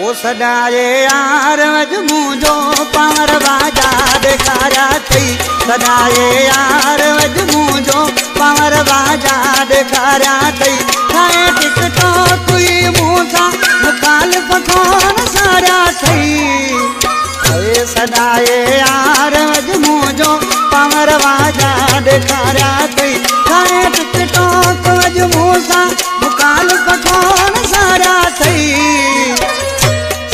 ओ सदाए यार अज मुझो पावर बाजा देखारा थई सदाए यार अज मुझो पावर बाजा देखारा थई खाए टिकटॉक ही मूसा मुखालिफ खोन सारा थई ए सदाए यार अज मुझो पावर बाजा देखारा थई खाए टिकटॉक अज मूसा मुखालिफ खोन सारा थई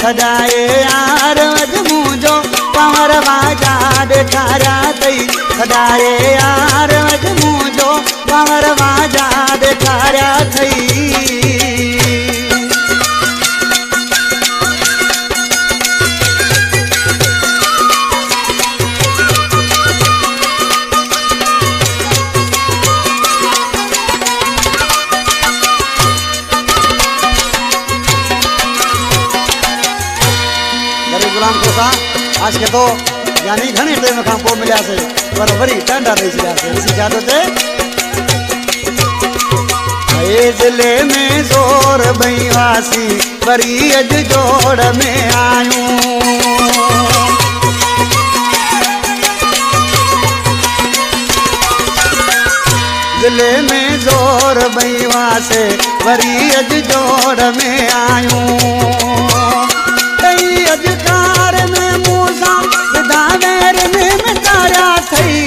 सदाए यार अज मुझो पावर बाजा देखारा थई सदाए यार अज मुझो पावर बाजा देखारा थई गुलाम खोसा आज के तो यानी घने टाइम खां पोइ मिलिया से पर वरी टांडा ॾेई छॾिया से ॾिसी छा थो थिए ज़िले में ज़ोर ॿई वासी वरी अॼु जोड़ में आयूं ज़िले में ज़ोर ॿई वासे वरी अॼु जोड़ में आयूं अजकार में मूसा दावेर में मिटारा थई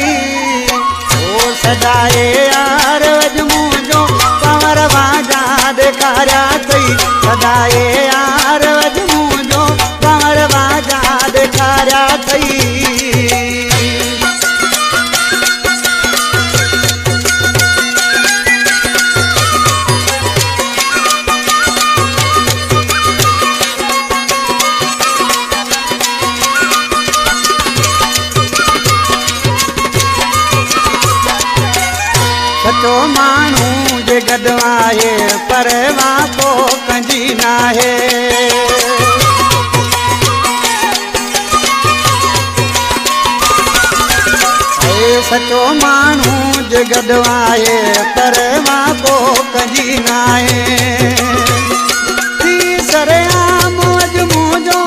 ओ सदाए यार अज मुझो पावर बाजा देखारा थई सदाए यार अज मुझो पावर बाजा देखारा थई सचो मानू जे गॾु आहे पर वापो कंजी नाहे सचो मानू जे गॾु आहे पर वापो कंजी नाहे थी सरेआम अज मुझो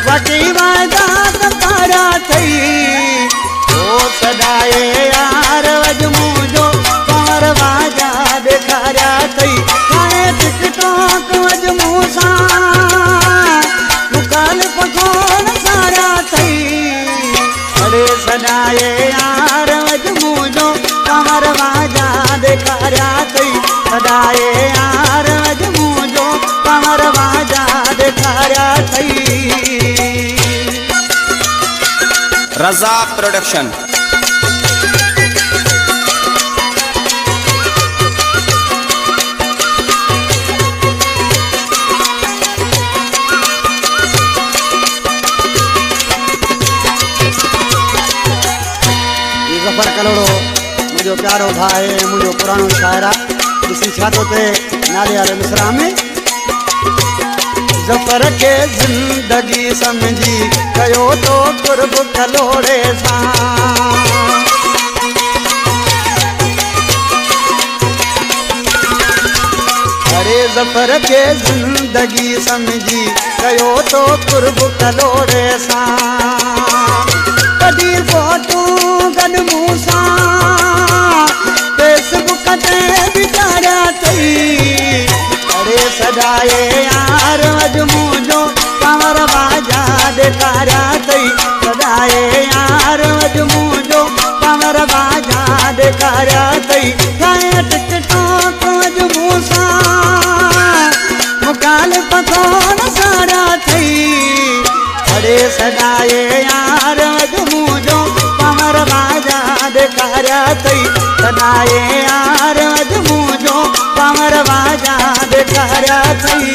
वकी वाइदा तारा थई ओ सदाए यार अज मुझो पावर बाजा देखारा थई खाए टिकटॉक अज मूसा मुखालिफ खोन सारा थई अरे सदाए यार अज मुझो पावर बाजा देखारा थई सदाए यार अज मुझो पावर बाजा देखारा थई रज़ा प्रोडक्शन ज़फ़र कलोड़ो मुझो प्यारो भाई मुझो पुरानो शायरा ॾिसी छा थो थिए नाले वारे मिसरा में ज़फ़र के ज़िंदगी समझी कयो तो कुर्ब कलोड़े सां अरे ज़फ़र के ज़िंदगी समझी कयो तो कुर्ब कलोड़े सां कॾहिं फोटू गॾु मूंसां फेसबुक ते बिचारिया थई अरे सदाए यार अज मुझो पावर बाजा देखारा थई सदाए यार अज मुझो पावर बाजा देखारा थई खाए टिकटॉक अज मूंसां मुखालिफ खोन सारा थई अरे सदाए यार अज मुझो पावर बाजा देखारा थई सदाए यार अज मुझो पावर बाजा देखारा थई